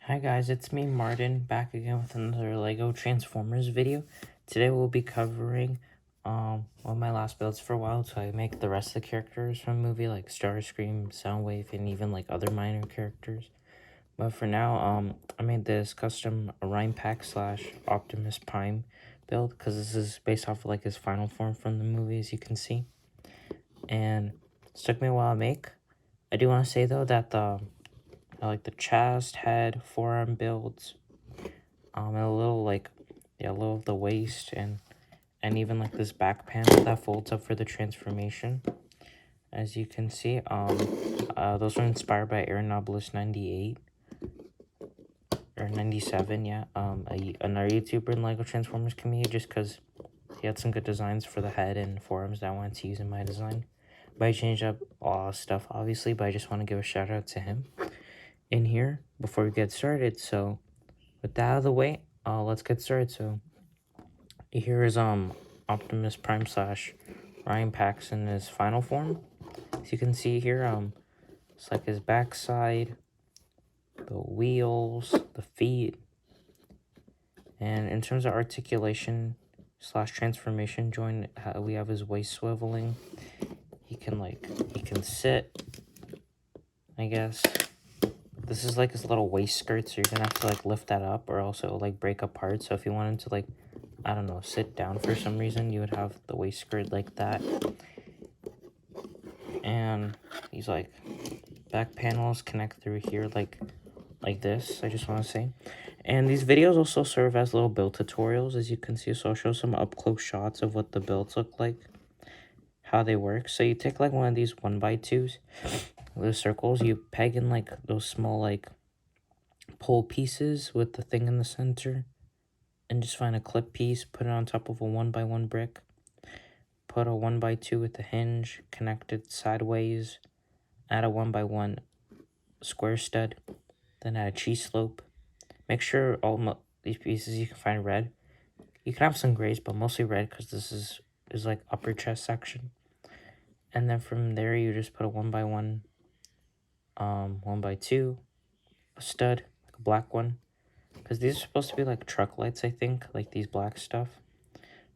Hi guys, it's me Martin, back again with another LEGO Transformers video. Today we'll be covering one of my last builds for a while, so I make the rest of the characters from the movie, like Starscream, Soundwave, and even like other minor characters. But for now, I made this custom Rhyme Pack / Optimus Prime build, because this is based off of like his final form from the movie, as you can see. And it took me a while to make. I do want to say though that I like the chest, head, forearm builds, and a little a little of the waist, and even like this back panel that folds up for the transformation. As you can see, those were inspired by Aeronobulis 98 or 97, yeah. Another YouTuber in LEGO Transformers community, just because he had some good designs for the head and forearms that I wanted to use in my design. But I changed up all stuff, obviously, but I just want to give a shout out to him in here before we get started. So with that out of the way, let's get started. So here is Optimus Prime / Ryan Pax in his final form. As you can see here, it's like his backside, the wheels, the feet, and in terms of articulation / transformation joint, we have his waist swiveling. He can sit, I guess. This is like his little waist skirt, so you're gonna have to like lift that up or else it'll like break apart. So if you wanted to like, I don't know, sit down for some reason, you would have the waist skirt like that. And these like back panels connect through here like this, I just want to say. And these videos also serve as little build tutorials, as you can see. So I'll show some up close shots of what the builds look like, how they work. So you take like one of these 1x2s, the circles, you peg in like those small like pole pieces with the thing in the center, and just find a clip piece, put it on top of a 1x1 brick, put a 1x2 with the hinge, connect it sideways, add a 1x1 square stud, then add a cheese slope. Make sure all these pieces you can find red. You can have some grays, but mostly red, because this is like upper chest section. And then from there you just put a 1x1 1x2, a stud, like a black one, because these are supposed to be like truck lights, I think, like these black stuff.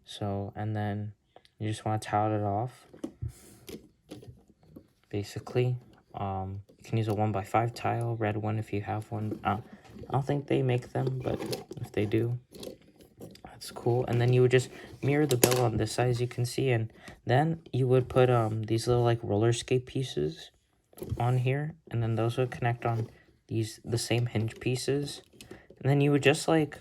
So, and then you just want to tout it off, basically. You can use a 1x5 tile, red one if you have one. I don't think they make them, but if they do, that's cool. And then you would just mirror the build on this side, as you can see, and then you would put these little like roller skate pieces on here, and then those would connect on the same hinge pieces. And then you would just like,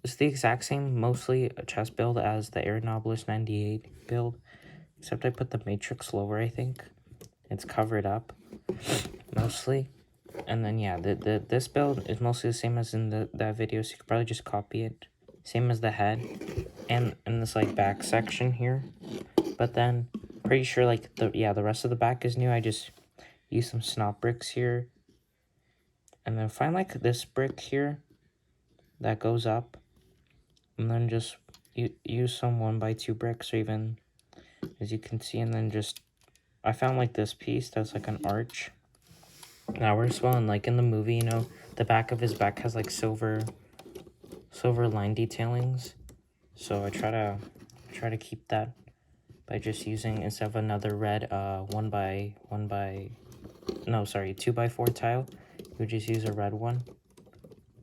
it's the exact same, mostly a chest build as the Aeronobulis 98 build, except I put the matrix lower, I think. It's covered up, mostly. And then, yeah, this build is mostly the same as in that video, so you could probably just copy it. Same as the head, and in this, like, back section here. But then, pretty sure, like, the rest of the back is new. I just use some snot bricks here. And then find, like, this brick here that goes up. And then just use some 1x2 bricks, or even, as you can see, and then just, I found like this piece that's like an arch. Now we're swelling, like in the movie, you know, the back of his back has like silver line detailings. So I try to keep that by just using, instead of another red 2x4 tile, you just use a red one.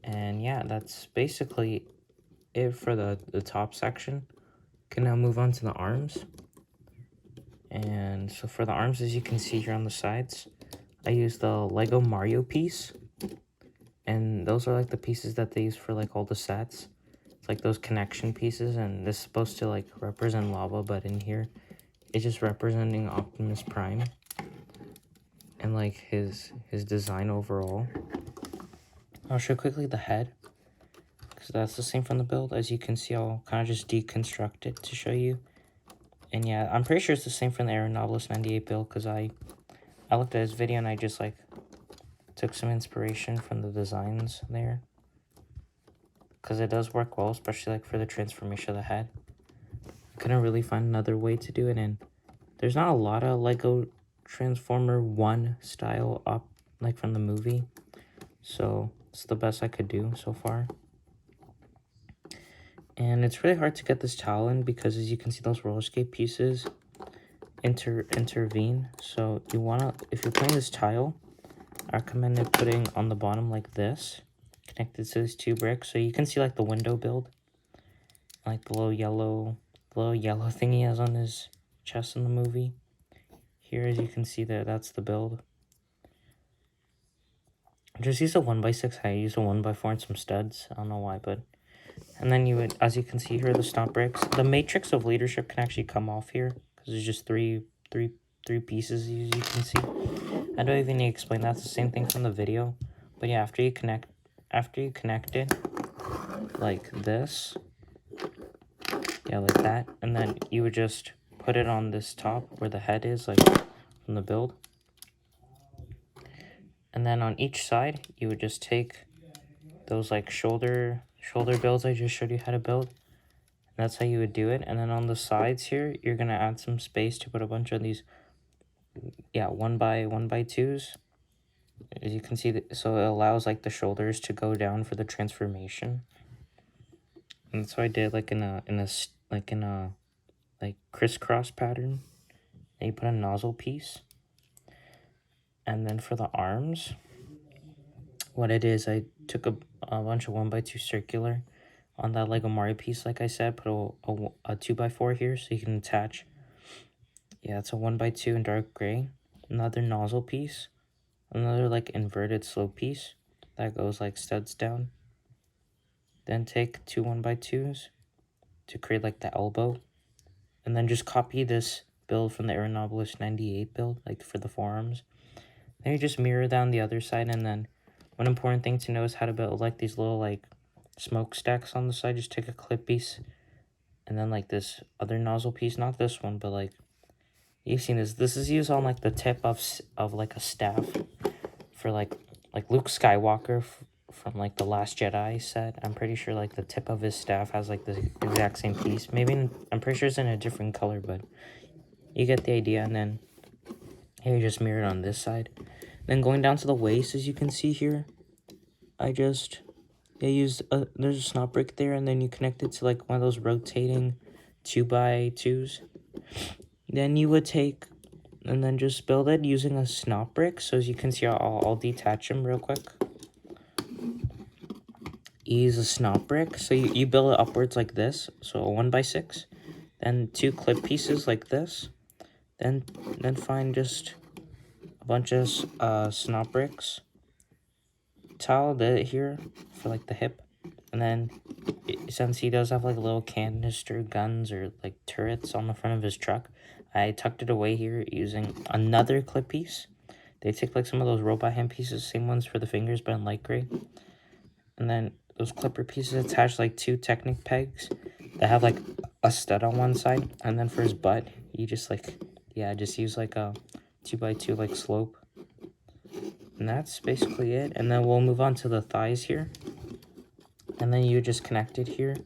And yeah, that's basically it for the top section. Can now move on to the arms. And so for the arms, as you can see here on the sides, I use the Lego Mario piece. And those are like the pieces that they use for like all the sets. It's like those connection pieces, and this is supposed to like represent lava, but in here it's just representing Optimus Prime and like his design overall. I'll show quickly the head, because that's the same from the build. As you can see, I'll kind of just deconstruct it to show you. And yeah, I'm pretty sure it's the same from the Aeronobulis 98 build, because I looked at his video and I just like took some inspiration from the designs there, because it does work well, especially like for the transformation of the head. I couldn't really find another way to do it, and there's not a lot of Lego Transformer 1 style up like from the movie, so It's the best I could do so far. And it's really hard to get this tile in because, as you can see, those roller skate pieces intervene. So you wanna, if you're putting this tile, I recommend it putting on the bottom like this, connected to these 2 bricks. So you can see like the window build, like the little yellow thing he has on his chest in the movie. Here, as you can see there, that's the build. Just use a 1x6 height. Use a 1x4 and some studs. I don't know why, but. And then you would, as you can see here, the stomp bricks. The matrix of leadership can actually come off here because there's just three pieces, as you can see. I don't even need to explain. That's the same thing from the video. But yeah, after you connect it like this, yeah, like that, and then you would just put it on this top where the head is, like from the build. And then on each side, you would just take those like shoulder builds I just showed you how to build. And that's how you would do it. And then on the sides here, you're gonna add some space to put a bunch of these, yeah, 1x2s. As you can see, so it allows like the shoulders to go down for the transformation. And that's what I did, like in a crisscross pattern. And you put a nozzle piece. And then for the arms, what I did is I took a bunch of 1x2 circular on that Lego Mario piece, like I said, put a 2x4 here so you can attach. Yeah, it's a 1x2 in dark gray. Another nozzle piece. Another like inverted slope piece that goes like studs down. Then take 2 1x2s to create like the elbow. And then just copy this build from the Aeronobulis 98 build, like for the forearms. Then you just mirror down the other side, and then one important thing to know is how to build like these little like smokestacks on the side. Just take a clip piece and then like this other nozzle piece, not this one, but like you've seen this. This is used on like the tip of like a staff for like Luke Skywalker from like the Last Jedi set. I'm pretty sure like the tip of his staff has like the exact same piece. Maybe I'm pretty sure it's in a different color, but you get the idea. And then here you just mirror it on this side. Then going down to the waist, as you can see here, I used there's a snot brick there, and then you connect it to like one of those rotating 2x2s. Then you would take and then just build it using a snot brick. So as you can see, I'll detach them real quick. You use a snot brick, so you build it upwards like this, so a 1x6, then 2 clip pieces like this, then find just a bunch of snot bricks, tile it here for like the hip, and then since he does have like little canister guns or like turrets on the front of his truck, I tucked it away here using another clip piece. They take like some of those robot hand pieces, same ones for the fingers but in light gray, and then those clipper pieces attach like 2 Technic pegs that have like a stud on one side, and then for his butt you just like just use like a 2x2 like slope, and that's basically it. And then we'll move on to the thighs here, and then you just connect it here.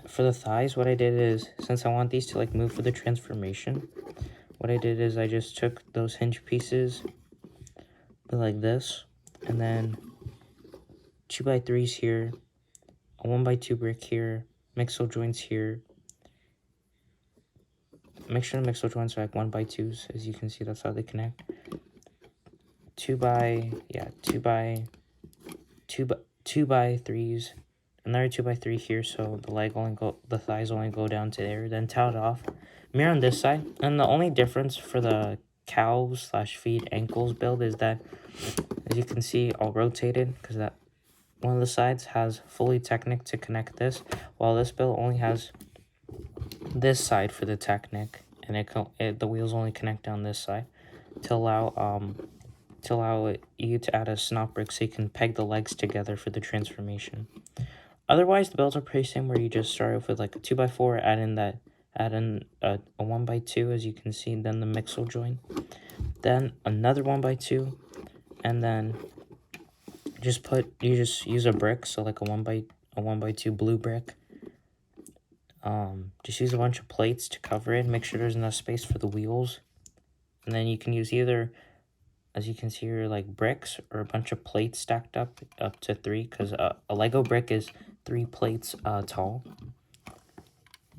For the thighs, what I did is, since I want these to like move for the transformation, what I did is I just took those hinge pieces like this, and then 2x3s here, a 1x2 brick here, mixel joints here. Make sure the mixel joints are like 1x2s, as you can see, that's how they connect. 2x3s, another 2x3 here, so the thighs only go down to there. Then towel it off, mirror on this side. And the only difference for the calves / feet ankles build is that, as you can see, I'll rotate it because that one of the sides has fully Technic to connect this, while this build only has this side for the Technic, and the wheels only connect down this side to allow you to add a snot brick so you can peg the legs together for the transformation. Otherwise, the builds are pretty same, where you just start off with like a 2x4, add in a 1x2, as you can see, then the mixel joint, then another 1x2, and then you just use a brick, so like a 1x2 blue brick. Just use a bunch of plates to cover it, make sure there's enough space for the wheels, and then you can use either as you can see here, like bricks or a bunch of plates stacked up to 3, because a Lego brick is 3 plates tall.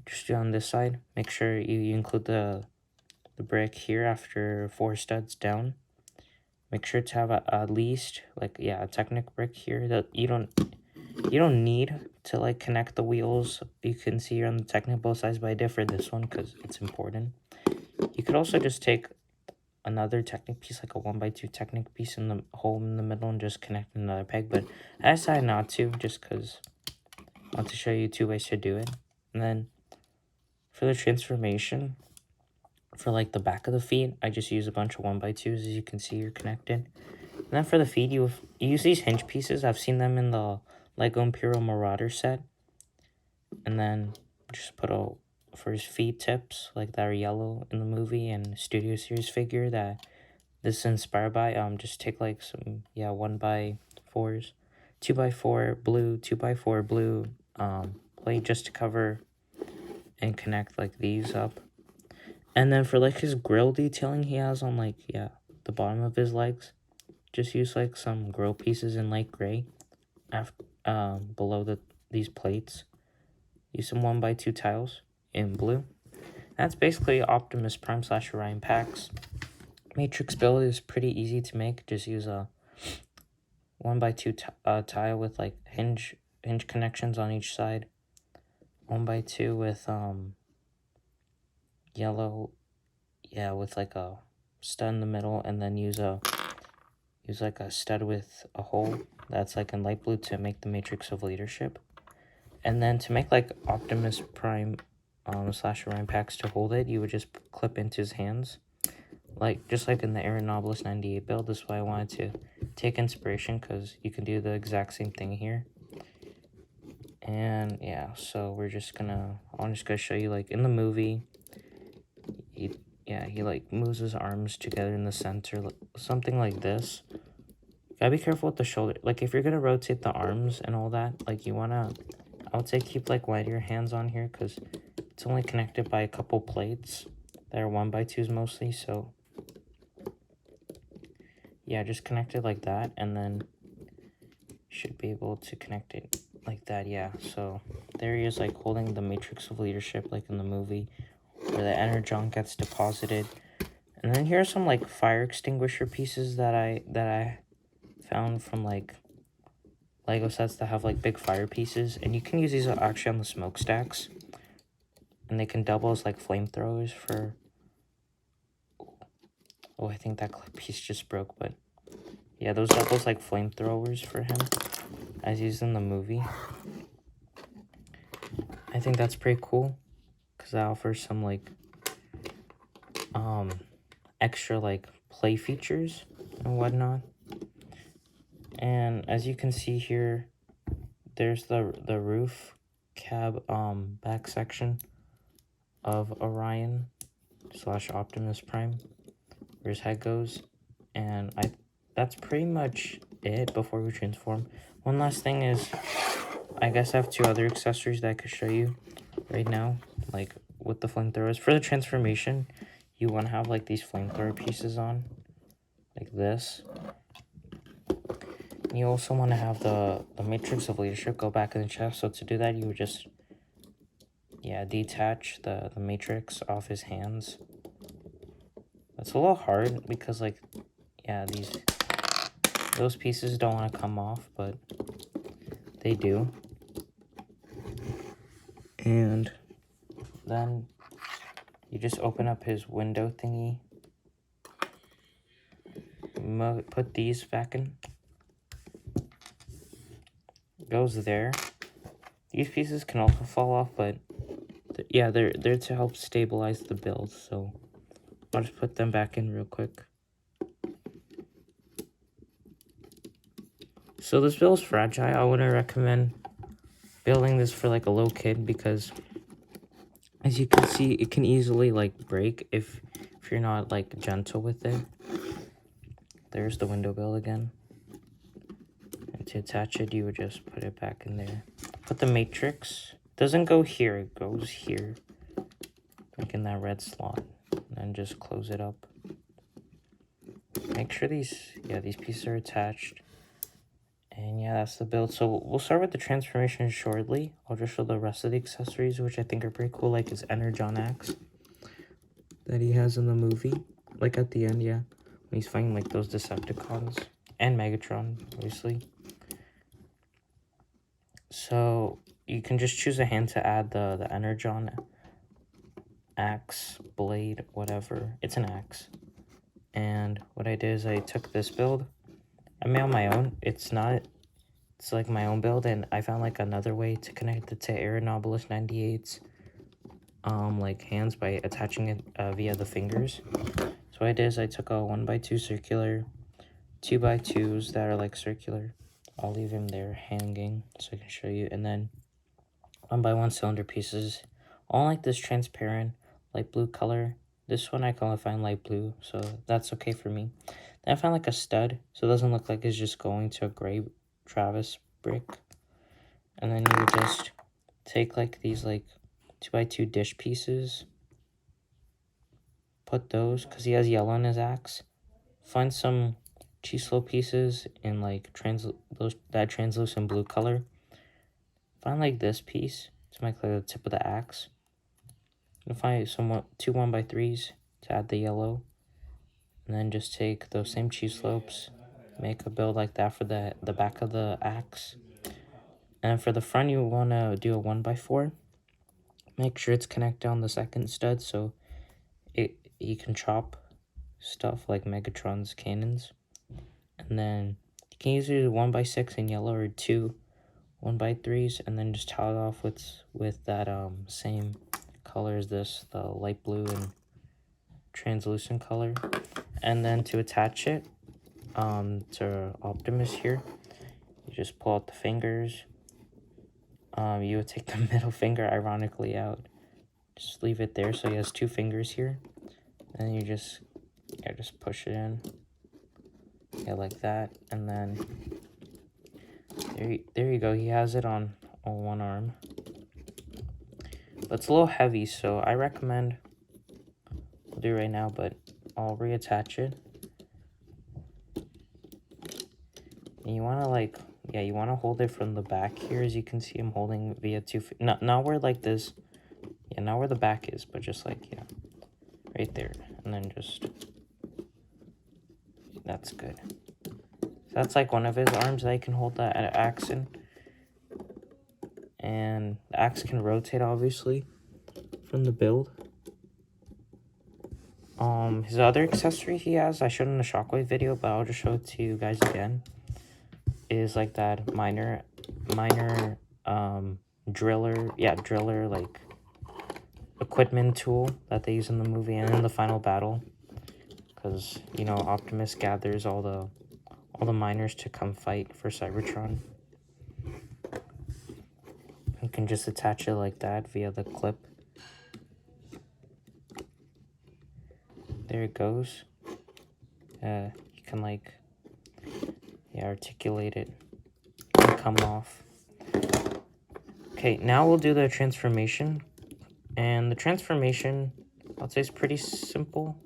Just do on this side. Make sure you include the brick here after 4 studs down. Make sure to have at least like a Technic brick here that you don't need to like connect the wheels. You can see here on the Technic both sides, but I did for this one because it's important. You could also just take another Technic piece, like a 1x2 Technic piece in the hole in the middle, and just connect another peg, but I decided not to just because I want to show you 2 ways to do it. And then for the transformation, for like the back of the feet, I just use a bunch of 1x2s, as you can see here connected. And then for the feet, you use these hinge pieces. I've seen them in the Lego Imperial Marauder set. And then just put for his feet tips, like that are yellow in the movie and Studio Series figure that this is inspired by. Just take like some 1x4s, 2x4 blue, 2x4 blue plate just to cover and connect like these up. And then for like his grill detailing he has on like the bottom of his legs, just use like some grill pieces in light gray below these plates. Use some 1x2 tiles in blue. That's basically Optimus Prime / Orion packs. Matrix build is pretty easy to make. Just use a 1x2 tile with like hinge connections on each side. 1x2 with yellow, with like a stud in the middle, and then use like a stud with a hole that's like in light blue to make the Matrix of Leadership. And then to make like Optimus Prime / Orion packs to hold it, you would just clip into his hands, just like in the Aeronobulis 98 build. This is why I wanted to take inspiration, because you can do the exact same thing here. And so I'm just gonna show you, like in the movie, he like moves his arms together in the center, something like this. Gotta be careful with the shoulder. Like if you're gonna rotate the arms and all that, like I would say keep like one of your hands on here, because it's only connected by a couple plates that are 1x2s mostly. So just connect it like that, and then you should be able to connect it like that. So there he is, like holding the Matrix of Leadership, like in the movie, where the energon gets deposited. And then here are some like fire extinguisher pieces that I found from like Lego sets that have like big fire pieces, and you can use these actually on the smokestacks, and they can double as like flamethrowers for. Oh, I think that piece just broke, but those doubles like flamethrowers for him, as used in the movie. I think that's pretty cool, because that offers some like extra like play features and whatnot. And as you can see here, there's the roof cab back section of Orion / Optimus Prime, where his head goes. And that's pretty much it before we transform. One last thing is, I guess I have 2 other accessories that I could show you right now, like with the flamethrowers. For the transformation, you want to have like these flamethrower pieces on, like this. You also want to have the Matrix of Leadership go back in the chest. So to do that, you would just detach the Matrix off his hands. That's a little hard because like those pieces don't want to come off, but they do. And then you just open up his window thingy, put these back in. Goes there. These pieces can also fall off, but they're there to help stabilize the build. So I'll just put them back in real quick. So this build is fragile. I wouldn't recommend building this for like a little kid, because as you can see, it can easily like break if you're not like gentle with it. There's the window build again. And to attach it, you would just put it back in there. Put the Matrix. Doesn't go here, it goes here, like in that red slot. And then just close it up. make sure these pieces are attached. And yeah, that's the build. So we'll start with the transformation shortly. I'll just show the rest of the accessories, which I think are pretty cool, like his Energon axe that he has in the movie. Like at the end, yeah, when he's fighting like those Decepticons. And Megatron, obviously. So you can just choose a hand to add the Energon axe, blade, whatever. It's an axe. And what I did is I took this build. I made on my own. It's like my own build, and I found like another way to connect it to Aeronobulus 98's like hands by attaching it via the fingers. So what I did is I took a 1x2 circular, 2x2s that are like circular. I'll leave him there hanging so I can show you, and then 1x1 cylinder pieces, all like this transparent light blue color. This one I can only find light blue, so that's okay for me. Then I found like a stud, so it doesn't look like it's just going to a gray Travis brick. And then you would just take like these like 2x2 dish pieces, put those, because he has yellow in his axe. Find some chislo pieces in like that translucent blue color. Find like this piece to make like the tip of the axe. And find two 1x3s to add the yellow. And then just take those same cheese slopes, make a build like that for the back of the axe. And for the front, you want to do a 1x4. Make sure it's connected on the second stud so you can chop stuff like Megatron's cannons. And then you can use either 1x6 in yellow or two 1x3s, and then just tie it off with that same color as this, the light blue and translucent color. And then to attach it to Optimus here, you just pull out the fingers. You would take the middle finger ironically out, just leave it there so he has two fingers here, and you just push it in, like that, and then there you go. He has it on one arm, but it's a little heavy, so I recommend I'll do it right now, but I'll reattach it. And you want to you want to hold it from the back here, as you can see I'm holding via not where like this, not where the back is, but just like, right there, and then just, that's good. So that's like one of his arms that you can hold that axe in, and the axe can rotate obviously from the build. His other accessory he has, I showed in the Shockwave video, but I'll just show it to you guys again, is like that minor driller like equipment tool that they use in the movie and in the final battle, because Optimus gathers all the miners to come fight for Cybertron. You can just attach it like that via the clip. There it goes. You can articulate it and come off. Okay, now we'll do the transformation. And the transformation, I'd say, is pretty simple,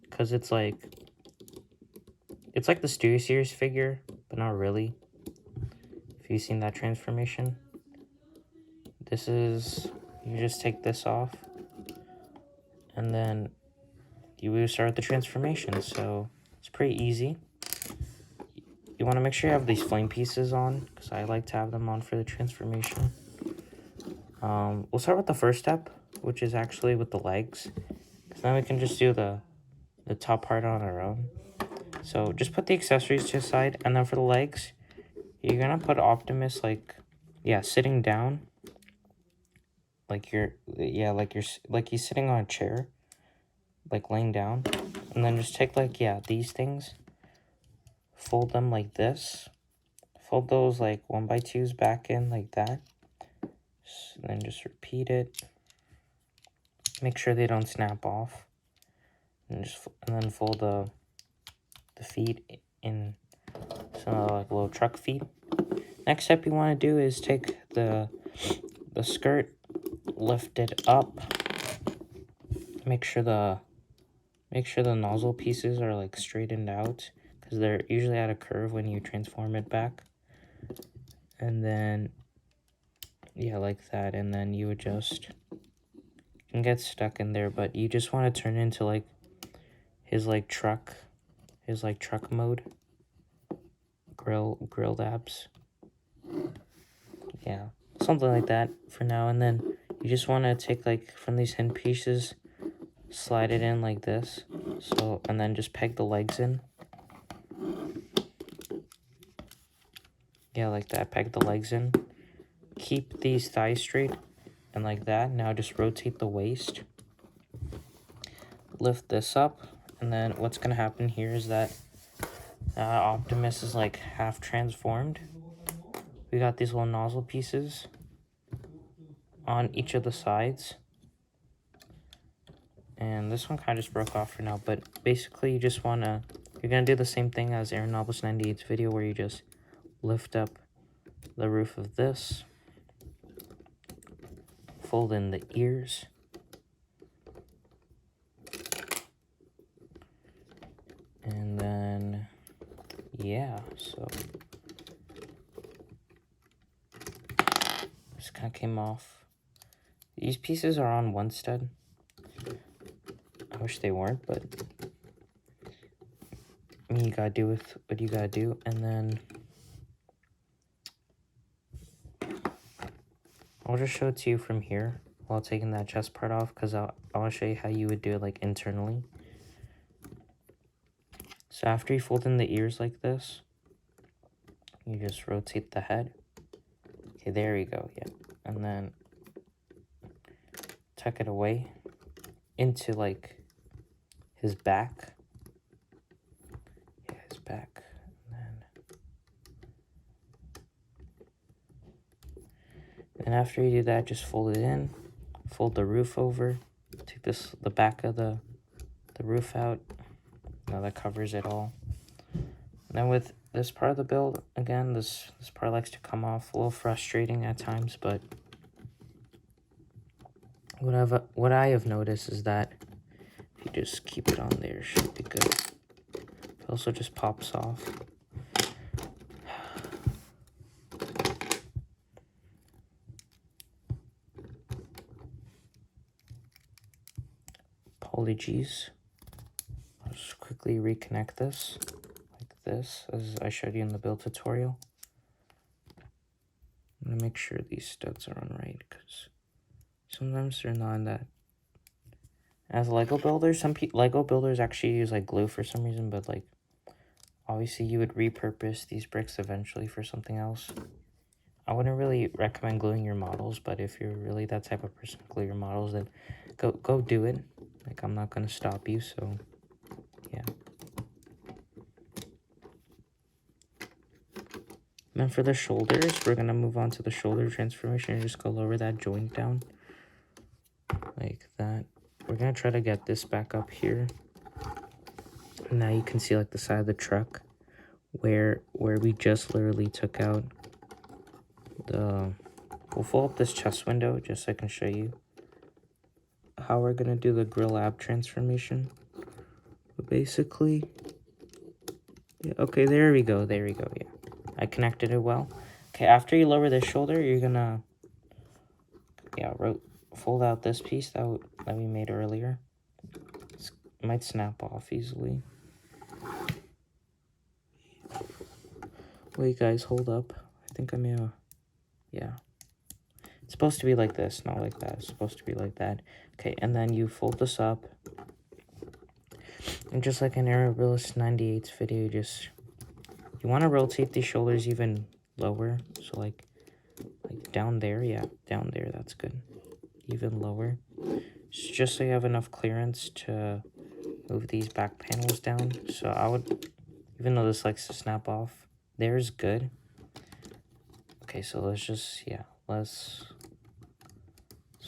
because it's like the Studio Series figure, but not really. If you've seen that transformation, you just take this off, and then you will start the transformation. So it's pretty easy. You want to make sure you have these flame pieces on, because I like to have them on for the transformation. We'll start with the first step, which is actually with the legs, because then we can just do the top part on our own. So just put the accessories to the side, and then for the legs, you're gonna put Optimus sitting down, like he's sitting on a chair, like laying down, and then just take these things, fold them like this, fold those 1x2s back in like that, and then just repeat it. Make sure they don't snap off, and then fold the feet in some little truck feet. Next step you want to do is take the skirt, lift it up, make sure make sure the nozzle pieces are like straightened out, because they're usually at a curve when you transform it back. And then, yeah, like that. And then you adjust. You can get stuck in there, but you just want to turn it into like his like truck mode. Grilled abs. Yeah, something like that for now. And then you just want to take like from these hinge pieces, slide it in like this. So, and then just peg the legs in. Yeah, like that. Peg the legs in. Keep these thighs straight and like that. Now just rotate the waist. Lift this up. And then what's going to happen here is that Optimus is like half transformed. We got these little nozzle pieces on each of the sides. And this one kind of just broke off for now. But basically you just want to... You're going to do the same thing as Aaron Nobles 98's video, where you just lift up the roof of this. Fold in the ears. And then, yeah, so this kind of came off. These pieces are on one stud. I wish they weren't, but I mean, you gotta do with what you gotta do. And then I'll just show it to you from here while taking that chest part off, because I want to show you how you would do it like internally. So after you fold in the ears like this, you just rotate the head. Okay, there you go, yeah. And then tuck it away into like his back. Yeah, his back. And after you do that, just fold it in. Fold the roof over. Take the back of the roof out. Now that covers it all. Now with this part of the build, again, this part likes to come off. A little frustrating at times, but what I have noticed is that if you just keep it on there, it should be good. It also just pops off. Apologies. I'll just quickly reconnect this like this, as I showed you in the build tutorial. I'm gonna make sure these studs are on right, because sometimes they're not in that. As Lego builders, Lego builders actually use like glue for some reason, but like obviously you would repurpose these bricks eventually for something else. I wouldn't really recommend gluing your models, but if you're really that type of person to glue your models, then go do it. Like, I'm not gonna stop you, so yeah. And then for the shoulders, we're gonna move on to the shoulder transformation and just go lower that joint down like that. We're gonna try to get this back up here. Now you can see like the side of the truck where we just literally took out the... We'll fold up this chest window just so I can show you how we're gonna do the grill ab transformation. But basically, yeah, okay, there we go, yeah. I connected it well. Okay, after you lower this shoulder, you're gonna, yeah, fold out this piece that we made earlier. It might snap off easily. Wait, guys, hold up. I think I may have... Yeah. It's supposed to be like this, not like that. It's supposed to be like that. Okay, and then you fold this up. And just like in Aaron Nobles 98's video, you want to rotate these shoulders even lower. So like down there, yeah, down there, that's good. Even lower. Just so you have enough clearance to move these back panels down. So I would, even though this likes to snap off, there's good. Okay, so let's just, yeah, let's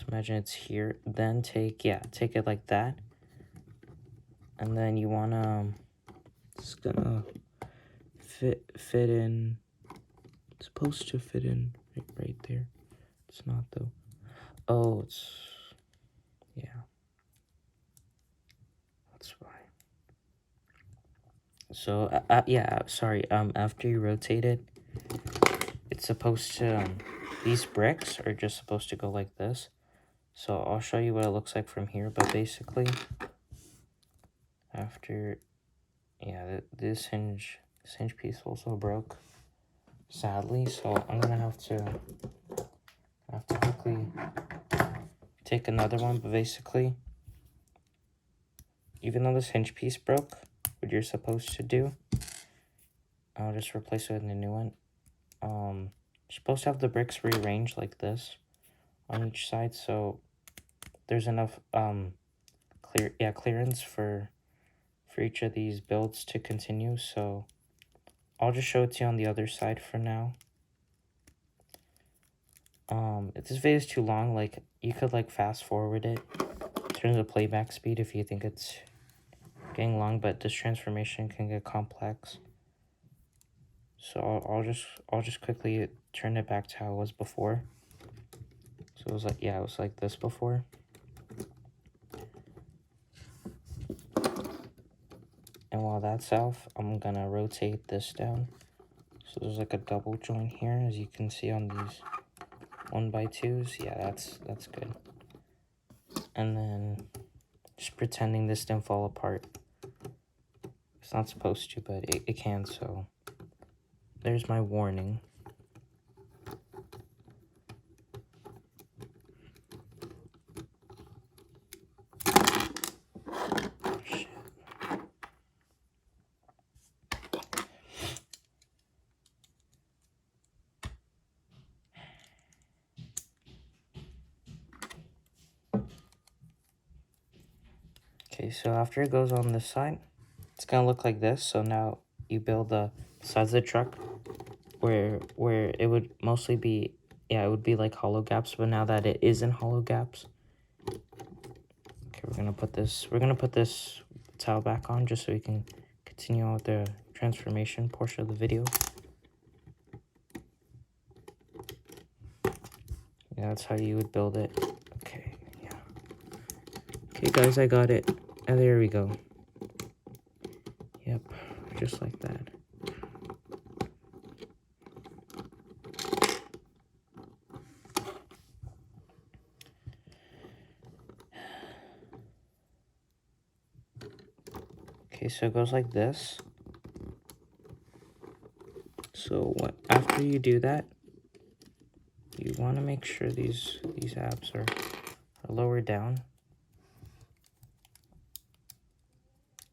imagine it's here. Then take it like that. And then you wanna, it's gonna fit in. It's supposed to fit in right there. It's not though. Oh, it's, yeah. That's why. So, yeah, sorry, after you rotate it, it's supposed to, these bricks are just supposed to go like this. So I'll show you what it looks like from here, but basically, after, yeah, this hinge piece also broke, sadly, so I'm gonna have to quickly take another one, but basically, even though this hinge piece broke, what you're supposed to do, I'll just replace it with a new one. You're supposed to have the bricks rearranged like this on each side, so there's enough clearance for each of these builds to continue. So I'll just show it to you on the other side for now. If this video is too long, like, you could like fast forward it, turn the playback speed if you think it's getting long, but this transformation can get complex. So I'll just quickly turn it back to how it was before. So it was like, yeah, it was like this before. And while that's off, I'm gonna rotate this down. So there's like a double joint here, as you can see on these 1x2s. Yeah, that's good. And then just pretending this didn't fall apart. It's not supposed to, but it can, so there's my warning. Shit. Okay, so after it goes on this side, it's gonna look like this. So now you build the sides of the truck where it would mostly be, yeah, it would be like hollow gaps, but now that it isn't hollow gaps, okay, we're gonna put this tile back on just so we can continue on with the transformation portion of the video. Yeah, that's how you would build it. Okay, yeah. Okay, guys, I got it. And there we go. Yep, just like that. Okay, so it goes like this. So after you do that, you want to make sure these abs are lower down.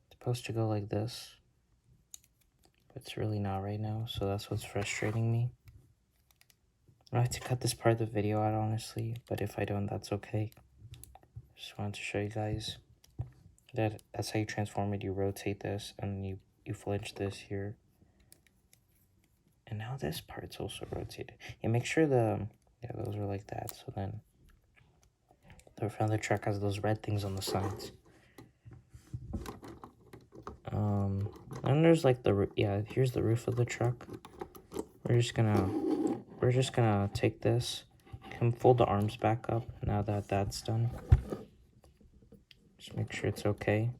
It's supposed to go like this, but it's really not right now, so that's what's frustrating me. I have to cut this part of the video out, honestly, but if I don't, that's okay. Just wanted to show you guys that that's how you transform it. You rotate this, and you flinch this here. And now this part's also rotated. Yeah, make sure those are like that, so then the front of the truck has those red things on the sides. And there's like here's the roof of the truck. We're just gonna take this, can fold the arms back up now that that's done. Just make sure it's okay.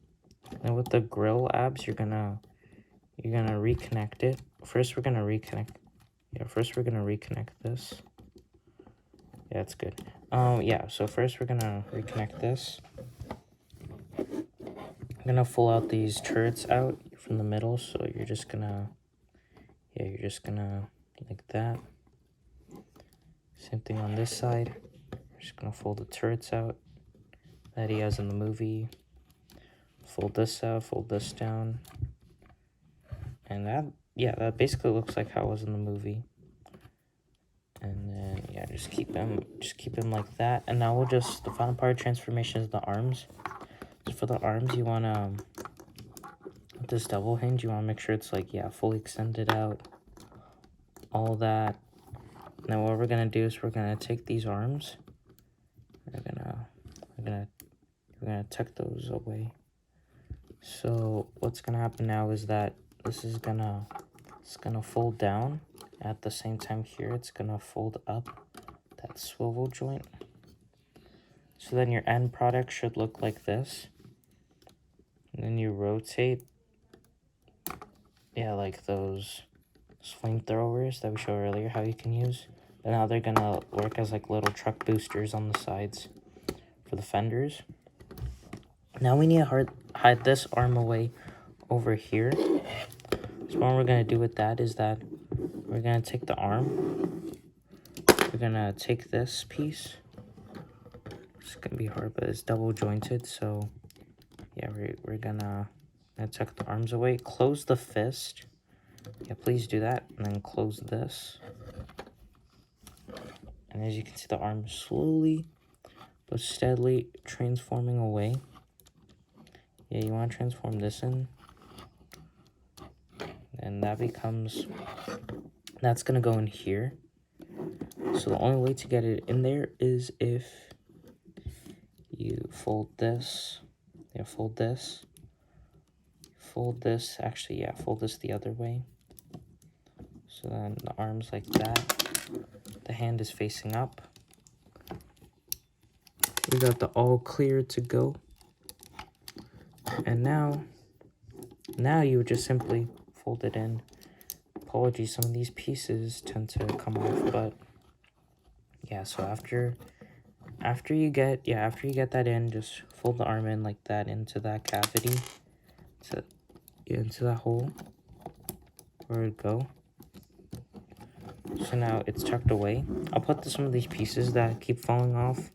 And with the grill abs, you're gonna reconnect it. First we're gonna reconnect this. Yeah, it's good. Yeah, so first we're gonna reconnect this. I'm gonna pull out these turrets out from the middle, so you're just gonna like that. Same thing on this side. We're just gonna fold the turrets out that he has in the movie. Fold this out, fold this down. And that basically looks like how it was in the movie. And then yeah, just keep him like that. And now the final part of transformation is the arms. So for the arms, you wanna with this double hinge, you wanna make sure it's like, yeah, fully extended out. All that. Now what we're gonna do is we're gonna take these arms. We're gonna tuck those away. So what's gonna happen now is that it's gonna fold down. At the same time here, it's gonna fold up that swivel joint. So then your end product should look like this. And then you rotate yeah, like those flamethrowers that we showed earlier, how you can use. But now they're gonna work as like little truck boosters on the sides for the fenders. Now we need to hide this arm away over here. So what we're gonna do with that is that we're gonna take the arm. We're gonna take this piece. It's gonna be hard, but it's double jointed. So yeah, we're gonna tuck the arms away. Close the fist. Yeah, please do that, and then close this. And as you can see, the arm slowly but steadily transforming away. Yeah, you want to transform this in. And that's going to go in here. So the only way to get it in there is if you fold this. Yeah, fold this. Fold this, actually, yeah, fold this the other way. So then the arm's like that. The hand is facing up. We got the all clear to go. And now you would just simply fold it in. Apologies, some of these pieces tend to come off, but yeah, so after you get that in, just fold the arm in like that into that cavity, into that hole where it go. So now it's tucked away. I'll put some of these pieces that keep falling off.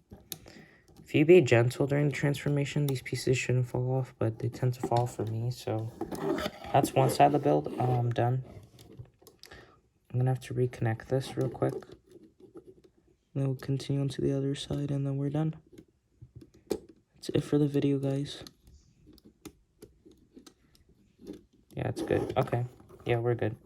If you be gentle during the transformation, these pieces shouldn't fall off, but they tend to fall for me. So that's one side of the build done. I'm gonna have to reconnect this real quick. Then we'll continue on to the other side, and then we're done. That's it for the video, guys. Yeah, it's good. Okay. Yeah, we're good.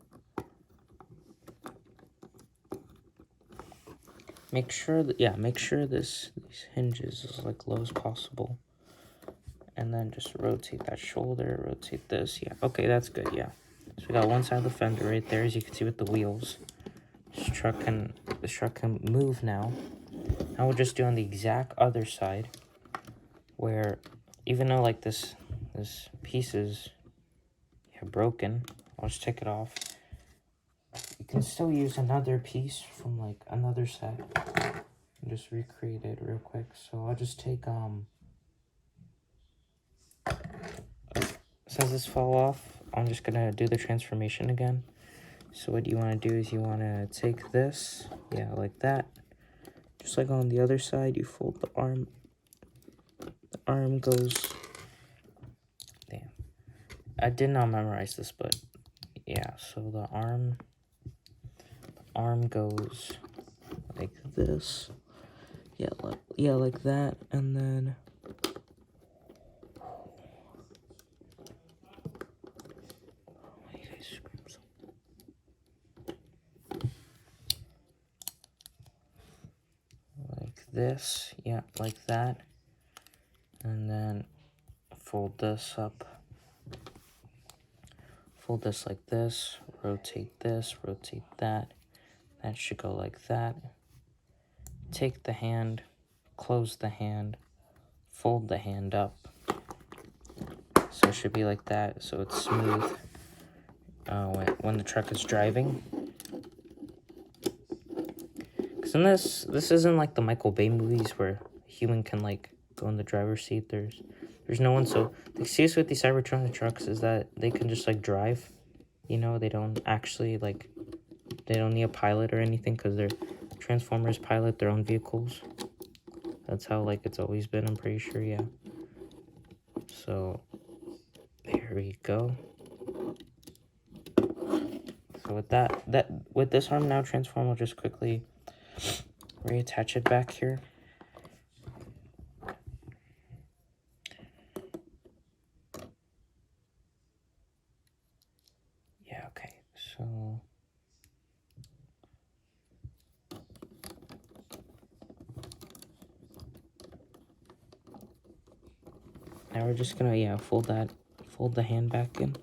Make sure these hinges is like low as possible. And then just rotate that shoulder, rotate this. Yeah, okay, that's good, yeah. So we got one side of the fender right there, as you can see with the wheels. This truck can move now. Now we'll just do on the exact other side, where even though like this piece is broken, I'll just take it off. You can still use another piece from like another set and just recreate it real quick. So I'll just take since this fell off, I'm just gonna do the transformation again. So what you want to do is you want to take this, yeah, like that. Just like on the other side, you fold the arm. The arm goes, damn. I did not memorize this, but yeah, so the arm goes like this. Yeah, like that, and then like this, yeah, like that, and then fold this up. Fold this like this, rotate that. That should go like that. Take the hand, close the hand, fold the hand up. So it should be like that, so it's smooth when the truck is driving. Because in this isn't like the Michael Bay movies where a human can like go in the driver's seat. There's no one. So the excuse with these Cybertronic trucks is that they can just like drive. You know, they don't actually like, they don't need a pilot or anything because they're Transformers pilot their own vehicles. That's how like it's always been, I'm pretty sure, yeah. So there we go. So with this arm now transform, I'll just quickly reattach it back here. Yeah, okay. So now we're just gonna fold the hand back in.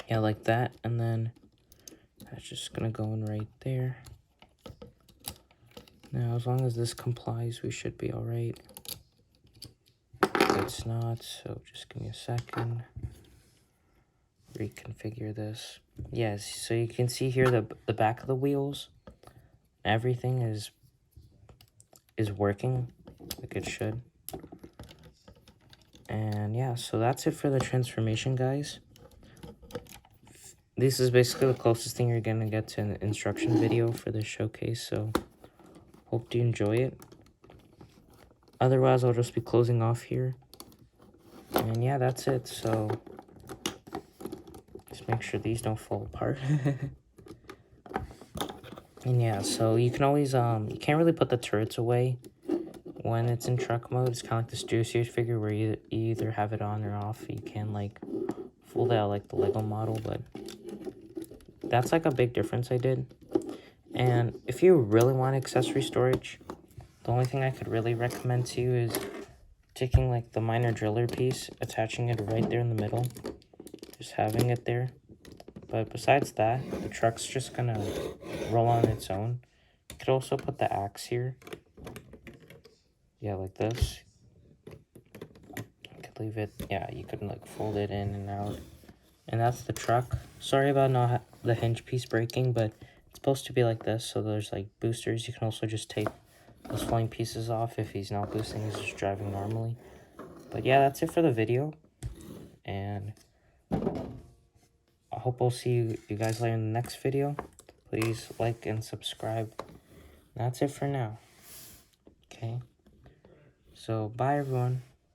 Yeah, like that, and then that's just gonna go in right there. Now, as long as this complies, we should be all right. It's not, so just give me a second. Reconfigure this. Yes, so you can see here the back of the wheels. Everything is working like it should. And yeah, so that's it for the transformation, guys. This is basically the closest thing you're gonna get to an instruction video for this showcase, so hope you enjoy it. Otherwise, I'll just be closing off here. And yeah, that's it. So just make sure these don't fall apart. And yeah, so you can always, you can't really put the turrets away when it's in truck mode. It's kind of like the Studio Series figure where you either have it on or off. You can like fold out like the Lego model, but that's like a big difference I did. And if you really want accessory storage, the only thing I could really recommend to you is taking like the minor driller piece, attaching it right there in the middle, just having it there. But besides that, the truck's just gonna roll on its own. You could also put the axe here. Yeah, like this. You could leave it, yeah, you could like fold it in and out. And that's the truck. Sorry about not the hinge piece breaking, but it's supposed to be like this. So there's like boosters. You can also just take those flying pieces off if he's not boosting, he's just driving normally. But yeah, that's it for the video. And I hope I'll see you guys later in the next video. Please like and subscribe. That's it for now. Okay. So bye everyone.